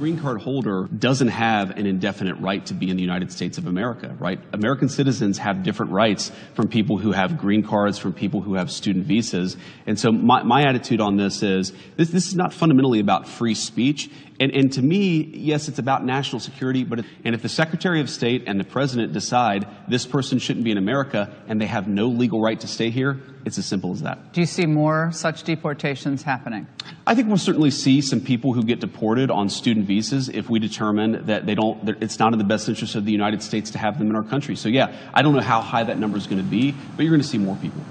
Green card holder doesn't have an indefinite right to be in the United States of America, right? American citizens have different rights from people who have green cards, from people who have student visas. And so my attitude on this is this is not fundamentally about free speech. And to me, yes, it's about national security, but if the Secretary of State and the President decide this person shouldn't be in America and they have no legal right to stay here, it's as simple as that. Do you see more such deportations happening? I think we'll certainly see some people who get deported on student visas if we determine that it's not in the best interest of the United States to have them in our country. So yeah, I don't know how high that number is going to be, but you're going to see more people.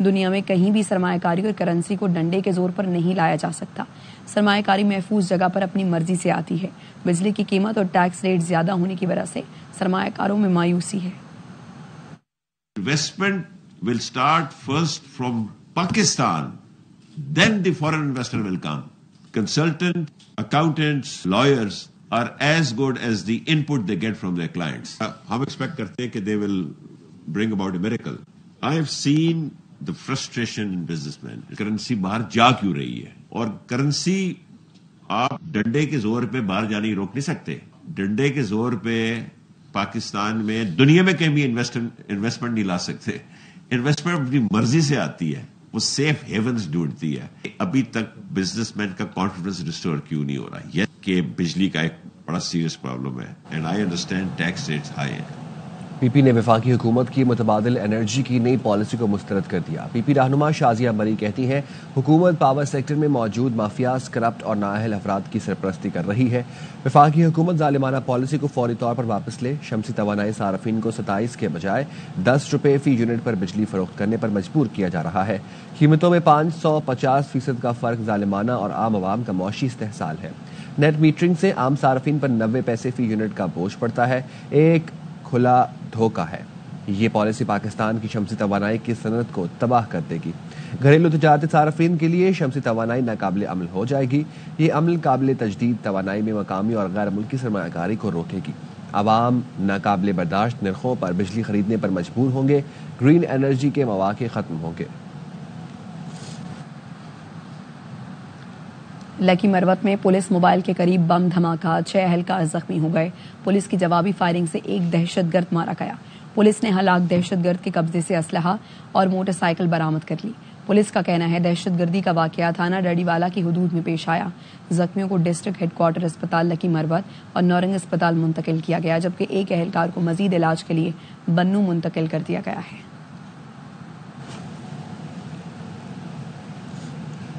دنیا میں کہیں بھی سرمایہ کاری اور currency کو ڈنڈے کے زور پر نہیں لایا جا سکتا. سرمایہ کاری محفوظ جگہ پر اپنی مرضی سے آتی ہے. بجلی کی قیمت اور ٹیکس ریٹ زیادہ ہونے کی وجہ سے سرمایہ کاروں میں مایوسی ہے. Investment will start first from Pakistan, then the foreign investor will come. Consultants, accountants, lawyers are as good as the input they get from their clients. ہم expect کرتے ہیں کہ they will bring about a miracle. I have seen the frustration in businessmen. Currency باہر جا کیوں رہی ہے؟ اور کرنسی آپ ڈنڈے کے زور پہ باہر جانے روک نہیں سکتے. ڈنڈے کے زور پہ پاکستان میں دنیا میں کہیں بھی انویسٹمنٹ نہیں لا سکتے. انویسٹمنٹ اپنی مرضی سے آتی ہے, وہ سیف ہیونز ڈھونڈتی ہے. ابھی تک بزنس مین کا کانفیڈنس ریسٹور کیوں نہیں ہو رہا؟ یہ کہ بجلی کا ایک بڑا سیریس پرابلم ہے. And I understand tax rates high ہیں. پی پی نے وفاقی حکومت کی متبادل انرجی کی نئی پالیسی کو مسترد کر دیا. پی پی رہنما شازیہ مری کہتی ہیں حکومت پاور سیکٹر میں موجود مافیاز, کرپٹ اور نااہل افراد کی سرپرستی کر رہی ہے. وفاقی حکومت ظالمانہ پالیسی کو فوری طور پر واپس لے. شمسی توانائی صارفین کو 27 کے بجائے 10 روپے فی یونٹ پر بجلی فروخت کرنے پر مجبور کیا جا رہا ہے. قیمتوں میں 550% کا فرق ظالمانہ اور عام عوام کا معاشی استحصال ہے. نیٹ میٹرنگ سے عام صارفین پر 90 پیسے فی یونٹ کا بوجھ پڑتا ہے. ایک کھلا دھوکہ ہے. یہ پالیسی پاکستان کی شمسی توانائی کی صنعت کو تباہ کر دے گی. گھریلو تجارتی صارفین کے لیے شمسی توانائی ناقابل عمل ہو جائے گی. یہ عمل قابل تجدید توانائی میں مقامی اور غیر ملکی سرمایہ کاری کو روکے گی. عوام ناقابل برداشت نرخوں پر بجلی خریدنے پر مجبور ہوں گے. گرین انرجی کے مواقع ختم ہوں گے. لکی مروت میں پولیس موبائل کے قریب بم دھماکہ, 6 اہلکار زخمی ہو گئے. پولیس کی جوابی فائرنگ سے ایک دہشت گرد مارا گیا. پولیس نے ہلاک دہشت گرد کے قبضے سے اسلحہ اور موٹر سائیکل برآمد کر لی. پولیس کا کہنا ہے دہشت گردی کا واقعہ تھانہ ڈیڑی والا کی حدود میں پیش آیا. زخمیوں کو ڈسٹرکٹ ہیڈ کوارٹر اسپتال لکی مروت اور نورنگ اسپتال منتقل کیا گیا, جبکہ ایک اہلکار کو مزید علاج کے لیے بنوں منتقل کر دیا گیا ہے.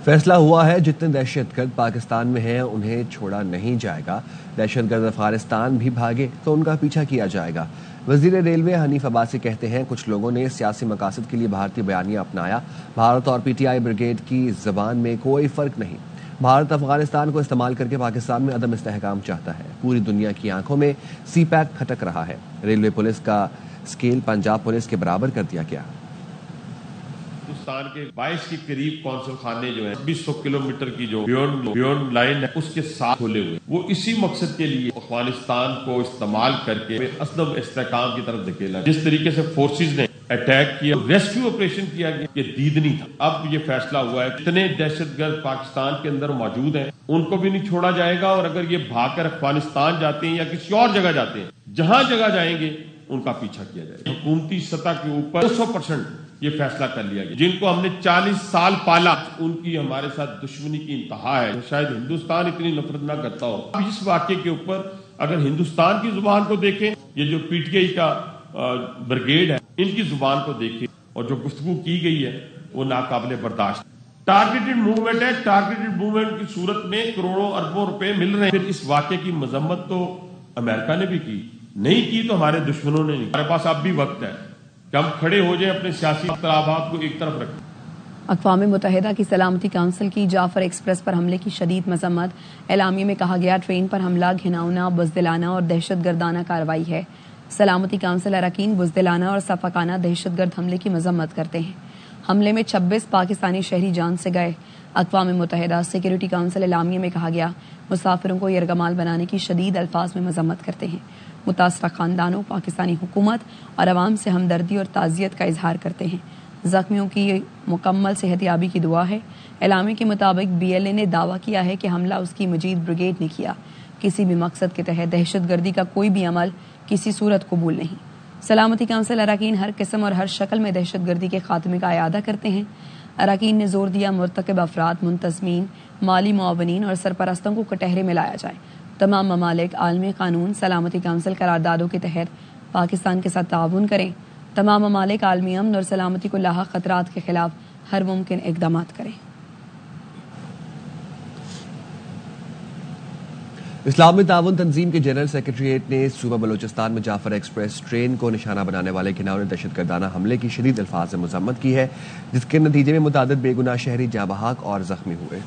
فیصلہ ہوا ہے جتنے دہشت گرد پاکستان میں ہیں انہیں چھوڑا نہیں جائے گا. دہشت گرد افغانستان بھی بھاگے تو ان کا پیچھا کیا جائے گا. وزیر ریلوے حنیف عباسی کہتے ہیں کچھ لوگوں نے سیاسی مقاصد کے لیے بھارتی بیانیہ اپنایا. بھارت اور پی ٹی آئی بریگیڈ کی زبان میں کوئی فرق نہیں. بھارت افغانستان کو استعمال کر کے پاکستان میں عدم استحکام چاہتا ہے. پوری دنیا کی آنکھوں میں سی پیک کھٹک رہا ہے. ریلوے پولیس کا اسکیل پنجاب پولیس کے برابر کر دیا گیا. ہندوستان کے 22 کے قریب قونصل خانے جو ہیں 200 کلومیٹر کی جو بیونڈ لائن ہے اس کے ساتھ کھولے ہوئے, وہ اسی مقصد کے لیے افغانستان کو استعمال کر کے عدم استحکام کی طرف دھکیلا. جس طریقے سے فورسز نے اٹیک کیا, ریسکیو آپریشن کیا گیا, یہ دید نہیں تھا. اب یہ فیصلہ ہوا ہے جتنے دہشت گرد پاکستان کے اندر موجود ہیں ان کو بھی نہیں چھوڑا جائے گا. اور اگر یہ بھاگ کر افغانستان جاتے ہیں یا کسی اور جگہ جاتے ہیں, جہاں جگہ جائیں گے ان کا پیچھا کیا جائے گا. حکومتی سطح کے اوپر 100% یہ فیصلہ کر لیا گیا. جن کو ہم نے 40 سال پالا ان کی ہمارے ساتھ دشمنی کی انتہا ہے. شاید ہندوستان اتنی نفرت نہ کرتا ہو. اب اس واقعے کے اوپر اگر ہندوستان کی زبان کو دیکھیں, یہ جو پی ٹی آئی کا بریگیڈ ہے ان کی زبان کو دیکھیں, اور جو گفتگو کی گئی ہے وہ ناقابل برداشت. ٹارگیٹڈ موومنٹ ہے. ٹارگیٹڈ موومنٹ کی صورت میں کروڑوں اربوں روپے مل رہے ہیں. پھر اس واقعے کی مذمت تو امریکہ نے بھی کی, نہیں کی تو ہمارے دشمنوں نے نہیں. ہمارے پاس اب بھی وقت ہے کہ ہم کھڑے ہو جائیں, اپنے سیاسی اختلافات کو ایک طرف رکھیں. اقوام متحدہ کی سلامتی کونسل کی جعفر ایکسپریس پر حملے کی شدید مذمت. اعلامیے میں کہا گیا ٹرین پر حملہ گھناؤنا, بزدلانہ اور دہشت گردانہ کارروائی ہے. سلامتی کونسل اراکین بزدلانہ اور صفاقانہ دہشت گرد حملے کی مذمت کرتے ہیں. حملے میں 26 پاکستانی شہری جان سے گئے. اقوام متحدہ سیکیورٹی کونسل اعلامیے میں کہا گیا مسافروں کو یرغمال بنانے کی شدید الفاظ میں مذمت کرتے ہیں. متاثرہ خاندانوں, پاکستانی حکومت اور عوام سے ہمدردی اور تعزیت کا اظہار کرتے ہیں. زخمیوں کی مکمل صحت یابی کی دعا ہے. اعلامیے کے مطابق بی ایل اے نے دعویٰ کیا ہے کہ حملہ اس کی مجید بریگیڈ نے کیا. کسی بھی مقصد کے تحت دہشت گردی کا کوئی بھی عمل کسی صورت قبول نہیں. سلامتی کونسل اراکین ہر قسم اور ہر شکل میں دہشت گردی کے خاتمے کا اعادہ کرتے ہیں. اراکین نے زور دیا مرتکب افراد, منتظمین, مالی معاونین اور سرپرستوں کو کٹہرے میں لایا جائے. تمام ممالک عالمی قانون سلامتی کونسل قراردادوں کے تحت پاکستان کے ساتھ تعاون کریں. تمام ممالک عالمی امن اور سلامتی کو لاحق خطرات کے خلاف ہر ممکن اقدامات کریں. اسلامی تعاون تنظیم کے جنرل سیکریٹریٹ نے صوبہ بلوچستان میں جعفر ایکسپریس ٹرین کو نشانہ بنانے والے گھناؤ نے دہشت گردانہ حملے کی شدید الفاظ میں مذمت کی ہے، جس کے نتیجے میں متعدد بے گناہ شہری جاں بحق اور زخمی ہوئے۔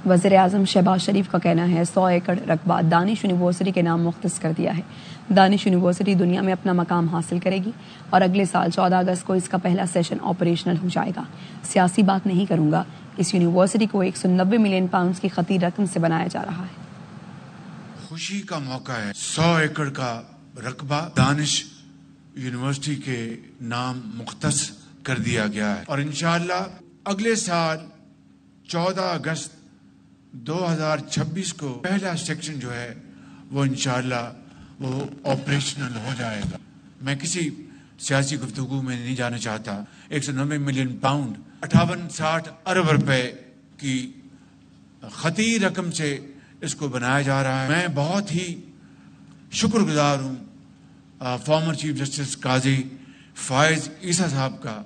وزیر اعظم شہباز شریف کا کہنا ہے 100 ایکڑ رقبہ دانش یونیورسٹی کے نام مختص کر دیا ہے۔ دانش یونیورسٹی دنیا میں اپنا مقام حاصل کرے گی اور اگلے سال 14 اگست کو اس کا پہلا سیشن آپریشنل ہو جائے گا۔ سیاسی بات نہیں کروں گا، اس یونیورسٹی کو 190 ملین پاؤنڈز کی خطی رقم سے بنایا جا رہا ہے۔ خوشی کا موقع ہے، 100 ایکڑ کا رقبہ دانش یونیورسٹی کے نام مختص کر دیا گیا ہے اور انشاءاللہ اگلے سال 14 اگست 2026 کو پہلا سیکشن جو ہے وہ انشاءاللہ وہ آپریشنل ہو جائے گا۔ میں کسی سیاسی گفتگو میں نہیں جانا چاہتا۔ 190 ملین پاؤنڈ 58-60 ارب روپے کی خطی رقم سے اس کو بنایا جا رہا ہے۔ میں بہت ہی شکر گزار ہوں فارمر چیف جسٹس قاضی فائز عیسیٰ صاحب کا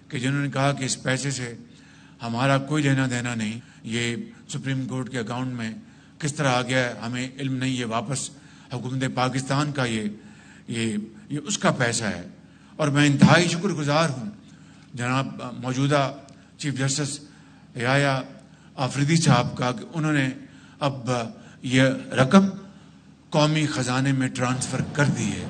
کہ جنہوں نے کہا کہ اس پیسے سے ہمارا کوئی لینا دینا نہیں، یہ سپریم کورٹ کے اکاؤنٹ میں کس طرح آ گیا ہے ہمیں علم نہیں، یہ واپس حکومت پاکستان کا یہ اس کا پیسہ ہے۔ اور میں انتہائی شکر گزار ہوں جناب موجودہ چیف جسٹس یحییٰ آفریدی صاحب کا کہ انہوں نے اب یہ رقم قومی خزانے میں ٹرانسفر کر دی ہے۔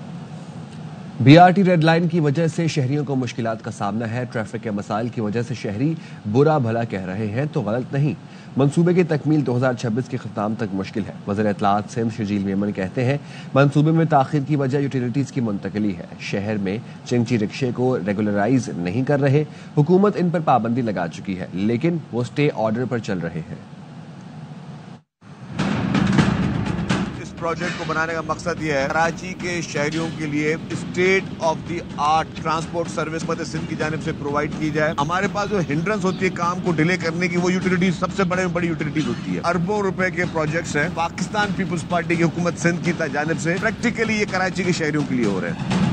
B R T red line کی وجہ سے شہریوں کو مشکلات کا سامنا ہے۔ ٹریفک کے مسائل کی وجہ سے شہری برا بھلا کہہ رہے ہیں تو غلط نہیں۔ منصوبے کی تکمیل 2026 کے اختتام تک مشکل ہے۔ وزیر اطلاعات سندھ شجیل میمن کہتے ہیں منصوبے میں تاخیر کی وجہ یوٹیلیٹیز کی منتقلی ہے۔ شہر میں چنگچی رکشے کو ریگولرائز نہیں کر رہے، حکومت ان پر پابندی لگا چکی ہے لیکن وہ اسٹے آرڈر پر چل رہے ہیں۔ پروجیکٹ کو بنانے کا مقصد یہ ہے کراچی کے شہریوں کے لیے state of the art transport service حکومت سندھ کی جانب سے پرووائڈ کی جائے۔ ہمارے پاس جو ہنڈرنس ہوتی ہے کام کو ڈیلے کرنے کی وہ یوٹیلیٹیز سب سے بڑی یوٹیلیٹیز ہوتی ہے۔ اربوں روپے کے پروجیکٹس ہیں پاکستان پیپلز پارٹی کی حکومت سندھ کی جانب سے پریکٹیکلی یہ کراچی کے شہریوں کے لیے ہو رہے ہیں۔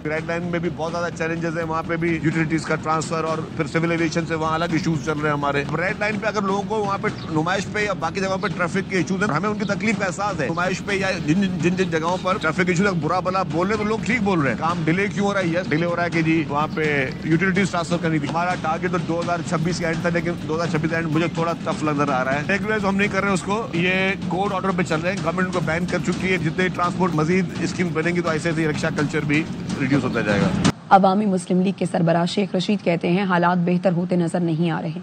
ریڈ لائن میں بھی بہت زیادہ چیلنجز ہیں، وہاں پہ بھی یوٹیلیٹیز کا ٹرانسفر اور پھر سول ایویشن سے وہاں الگ ایشوز چل رہے ہیں ہمارے۔ ریڈ لائن پہ اگر لوگوں کو وہاں پہ نمائش پہ یا باقی جگہوں پہ ٹریفک کے ایشوز ہیں، ہمیں ان کی تکلیف کا احساس ہے۔ نمائش پہ یا جن جگہوں پر ٹریفک ایشوز برا بلا بول رہے ہیں تو لوگ ٹھیک بول رہے ہیں، کام ڈیلے کیوں ہو رہا ہے؟ یس ڈیلے ہو رہا ہے کہ جی وہاں پہ یوٹیلیٹیز ٹرانسفر کرنی تھی۔ ہمارا ٹارگیٹ تو 2026 کے اینڈ تھا لیکن 2026 اینڈ مجھے تھوڑا ٹف نظر آ رہا ہے۔ ریگولرائز ہم نہیں کر رہے اس کو، یہ کورٹ آرڈر پہ چل رہے ہیں، گورنمنٹ کو بین کر چکی ہے۔ جتنے ٹرانسپورٹ مزید اسکیم بنے گی تو ایسے ایسے رکشہ کلچر بھی ریڈیوس ہوتا جائے گا۔ عوامی مسلم لیگ کے سربراہ شیخ رشید کہتے ہیں حالات بہتر ہوتے نظر نہیں آ رہے،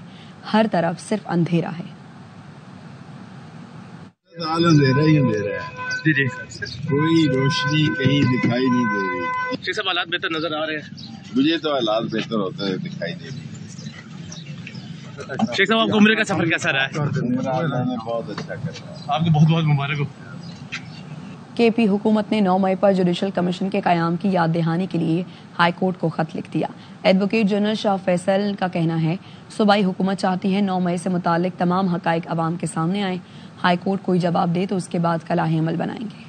ہر طرف صرف اندھیرا ہے۔ اندھیرا ہی اندھیرا ہے، کوئی روشنی کہیں دکھائی نہیں دے رہی۔ شیخ صاحب حالات بہتر نظر آ رہے ہیں؟ مجھے تو حالات بہتر ہوتے دکھائی دے رہی۔ شیخ صاحب آپ کو عمرے کا سفر کیسا رہا ہے؟ اللہ نے بہت اچھا کرا، آپ کو بہت بہت مبارک ہو۔ کے پی حکومت نے 9 مئی پر جوڈیشل کمیشن کے قیام کی یاد دہانی کے لیے ہائی کورٹ کو خط لکھ دیا۔ ایڈوکیٹ جنرل شاہ فیصل کا کہنا ہے صوبائی حکومت چاہتی ہے 9 مئی سے متعلق تمام حقائق عوام کے سامنے آئیں، ہائی کورٹ کوئی جواب دے تو اس کے بعد کلاہ عمل بنائیں گے۔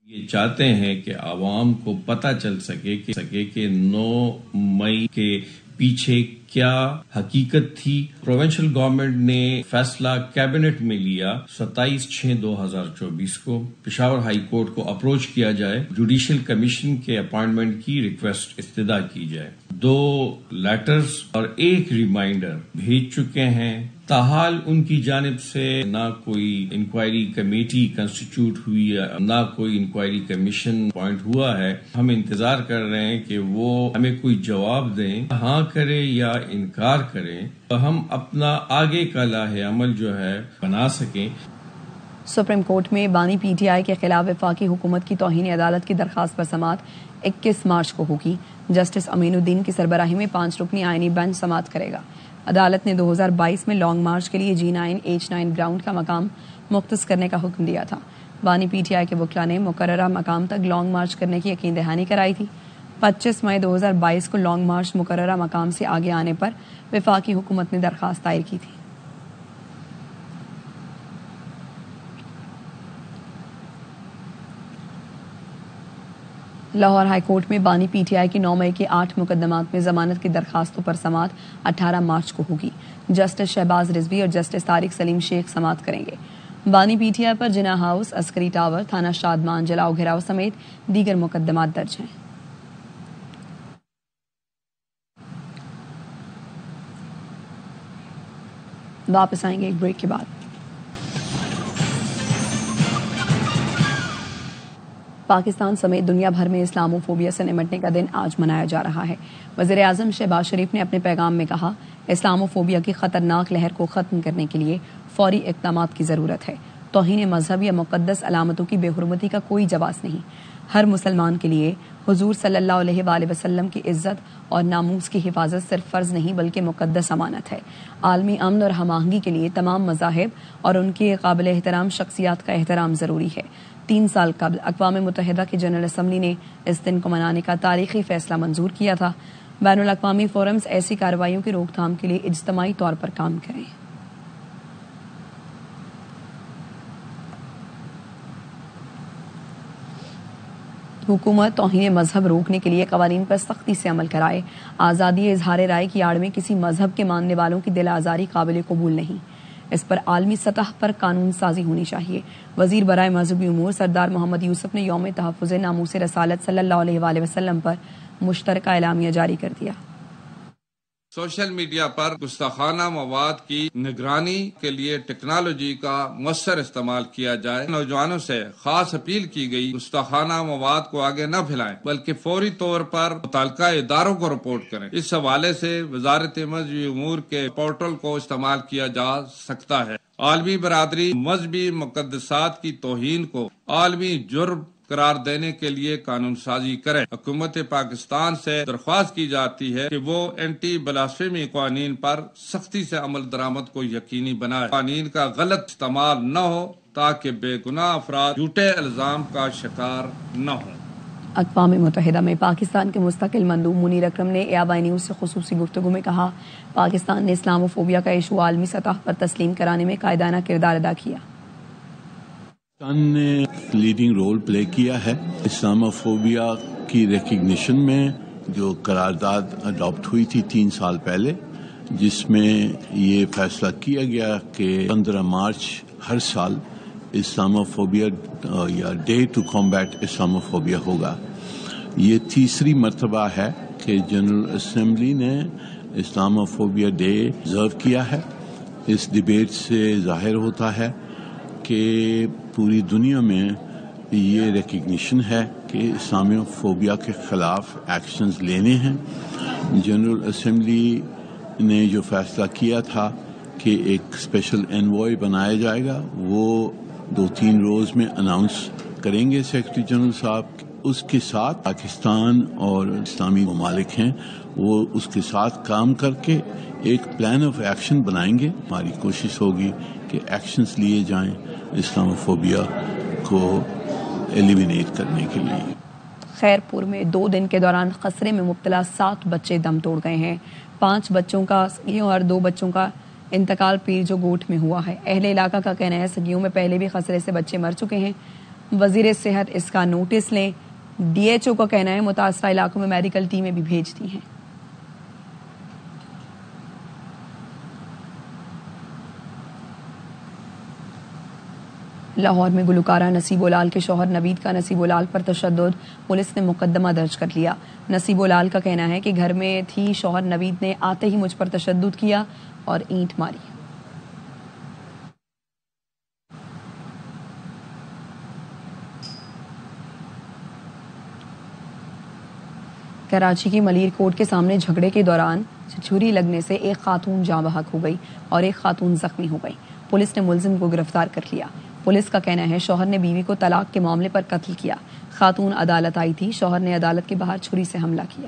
یہ چاہتے ہیں کہ عوام کو پتہ چل سکے کہ 9 مئی کے پیچھے کیا حقیقت تھی۔ پروونشل گورنمنٹ نے فیصلہ کیبنٹ میں لیا 27/6/2024 کو پشاور ہائی کورٹ کو اپروچ کیا جائے، جوڈیشل کمیشن کے اپائنٹمنٹ کی ریکویسٹ استدعا کی جائے۔ 2 لیٹرز اور 1 ریمائنڈر بھیج چکے ہیں، تاحال ان کی جانب سے نہ کوئی انکوائری کمیٹی کنسٹیٹیوٹ ہوئی ہے، نہ کوئی انکوائری کمیشن اپوائنٹ ہوا ہے۔ ہم انتظار کر رہے ہیں کہ وہ ہمیں کوئی جواب دیں، ہاں کریں یا انکار کریں، تو ہم اپنا آگے کا لاہ عمل جو ہے بنا سکیں۔ سپریم کورٹ میں بانی پی ٹی آئی کے خلاف وفاقی حکومت کی توہین عدالت کی درخواست پر سماعت 21 مارچ کو ہوگی۔ جسٹس امین الدین کی سربراہی میں 5 رکنی آئینی بینچ سماعت کرے گا۔ عدالت نے 2022 میں لانگ مارچ کے لیے G9 H9 گراؤنڈ کا مقام مختص کرنے کا حکم دیا تھا۔ بانی پی ٹی آئی کے وکلاء نے مقررہ مقام تک لانگ مارچ کرنے کی یقین دہانی کرائی تھی۔ 25 مئی 2022 کو لانگ مارچ مقررہ مقام سے آگے آنے پر وفاقی حکومت نے درخواست دائر کی تھی۔ لاہور ہائی کورٹ میں بانی پی ٹی آئی کی 9 مئی کے 8 مقدمات میں ضمانت کی درخواستوں پر سماعت 18 مارچ کو ہوگی. جسٹس شہباز رضوی اور جسٹس طارق سلیم شیخ سماعت کریں گے. بانی P T I per Jinnah house, عسکری ٹاور، تھانہ شادمان، جلاؤ گھیراؤ سمیت دیگر مقدمات درج ہیں. واپس آئیں گے ایک بریک کے بعد. پاکستان سمیت دنیا بھر میں اسلامو فوبیا سے نمٹنے کا دن آج منایا جا رہا ہے. وزیر اعظم شہباز شریف نے اپنے پیغام میں کہا، اسلامو فوبیا کی خطرناک لہر کو ختم کرنے کے لیے فوری اقدامات کی ضرورت ہے. توہین مذہب یا مقدس علامتوں کی بے حرمتی کا کوئی جواز نہیں. ہر مسلمان کے لیے حضور صلی اللہ علیہ وآلہ وسلم کی عزت اور ناموس کی حفاظت صرف فرض نہیں بلکہ مقدس امانت ہے. عالمی امن اور ہم آہنگی کے لیے تمام مذاہب اور ان کے قابل احترام شخصیات کا احترام ضروری ہے. 3 سال قبل اقوام متحدہ کی جنرل اسمبلی نے اس دن کو منانے کا تاریخی فیصلہ منظور کیا تھا. بین الاقوامی فورمز ایسی کارروائیوں کی روک تھام کے لیے اجتماعی طور پر کام کریں. حکومت توہین مذہب روکنے کے لیے قوانین پر سختی سے عمل کرائے. آزادی اظہار رائے کی آڑ میں کسی مذہب کے ماننے والوں کی دل آزاری قابل قبول نہیں. اس پر عالمی سطح پر قانون سازی ہونی چاہیے. وزیر برائے مذہبی امور سردار محمد یوسف نے یوم تحفظ ناموس رسالت صلی اللہ علیہ وآلہ وسلم پر مشترکہ اعلامیہ جاری کر دیا. سوشل میڈیا پر گستاخانہ مواد کی نگرانی کے لیے ٹیکنالوجی کا مؤثر استعمال کیا جائے. نوجوانوں سے خاص اپیل کی گئی گستاخانہ مواد کو آگے نہ پھیلائیں بلکہ فوری طور پر متعلقہ اداروں کو رپورٹ کریں. اس حوالے سے وزارت مذہبی امور کے پورٹل کو استعمال کیا جا سکتا ہے. عالمی برادری مذہبی مقدسات کی توہین کو عالمی جرم قرار دینے کے لیے قانون سازی کرے. حکومت پاکستان سے درخواست کی جاتی ہے کہ وہ اینٹی بلاسفیمی قوانین پر سختی سے عمل درآمد کو یقینی بنائے. قوانین کا غلط استعمال نہ ہو تاکہ بے گناہ افراد جھوٹے الزام کا شکار نہ ہوں. اقوام متحدہ میں پاکستان کے مستقل مندوب منیر اکرم نے ABI نیوز سے خصوصی گفتگو میں کہا، پاکستان نے اسلامو فوبیا کا ایشو عالمی سطح پر تسلیم کرانے میں قائدانہ کردار ادا کیا. پاکستان نے لیڈنگ رول پلے کیا ہے اسلامو فوبیا کی ریکگنیشن میں. جو قرارداد اڈاپٹ ہوئی تھی 3 سال پہلے، جس میں یہ فیصلہ کیا گیا کہ 15 مارچ ہر سال اسلامو فوبیا یا ڈے ٹو کمبیٹ اسلامو فوبیا ہوگا. یہ تیسری مرتبہ ہے کہ جنرل اسمبلی نے اسلامو فوبیا ڈے آبزرو کیا ہے. اس ڈیبیٹ سے ظاہر ہوتا ہے کہ پوری دنیا میں یہ ریکگنیشن ہے کہ اسلامی فوبیا کے خلاف ایکشنز لینے ہیں. جنرل اسمبلی نے جو فیصلہ کیا تھا کہ ایک اسپیشل انوائے بنایا جائے گا، وہ 2-3 روز میں اناؤنس کریں گے سیکرٹری جنرل صاحب. اس کے ساتھ پاکستان اور اسلامی ممالک ہیں، وہ اس کے ساتھ کام کر کے ایک پلان آف ایکشن بنائیں گے. ہماری کوشش ہوگی کہ ایکشنز لیے جائیں اسلام فوبیا کو ایلیمینیٹ کرنے کے لیے. خیر پور میں 2 دن کے دوران خسرے میں مبتلا 7 بچے دم توڑ گئے ہیں. 5 بچوں کا سگیوں اور 2 بچوں کا انتقال پیر جو گوٹ میں ہوا ہے. اہل علاقہ کا کہنا ہے سگیوں میں پہلے بھی خسرے سے بچے مر چکے ہیں. وزیر صحت اس کا نوٹس لیں. DHO کا کہنا ہے متاثرہ علاقوں میں میڈیکل ٹیمیں بھی بھیج دی ہیں. لاہور میں گلوکارہ نصیب العال کے شوہر نوید کا نصیب العال پر تشدد، پولیس نے مقدمہ درج کر لیا. نصیب العال کا کہنا ہے کہ گھر میں تھی، شوہر نوید نے آتے ہی مجھ پر تشدد کیا اور اینٹ ماری. کراچی کی ملیر کوٹ کے سامنے جھگڑے کے دوران چھری لگنے سے ایک خاتون جاں بحق ہو گئی اور ایک خاتون زخمی ہو گئی. پولیس نے ملزم کو گرفتار کر لیا. پولیس کا کہنا ہے شوہر نے بیوی کو طلاق کے معاملے پر قتل کیا. خاتون عدالت آئی تھی، شوہر نے عدالت کے باہر چھری سے حملہ کیا.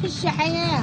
فيش حياه.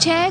6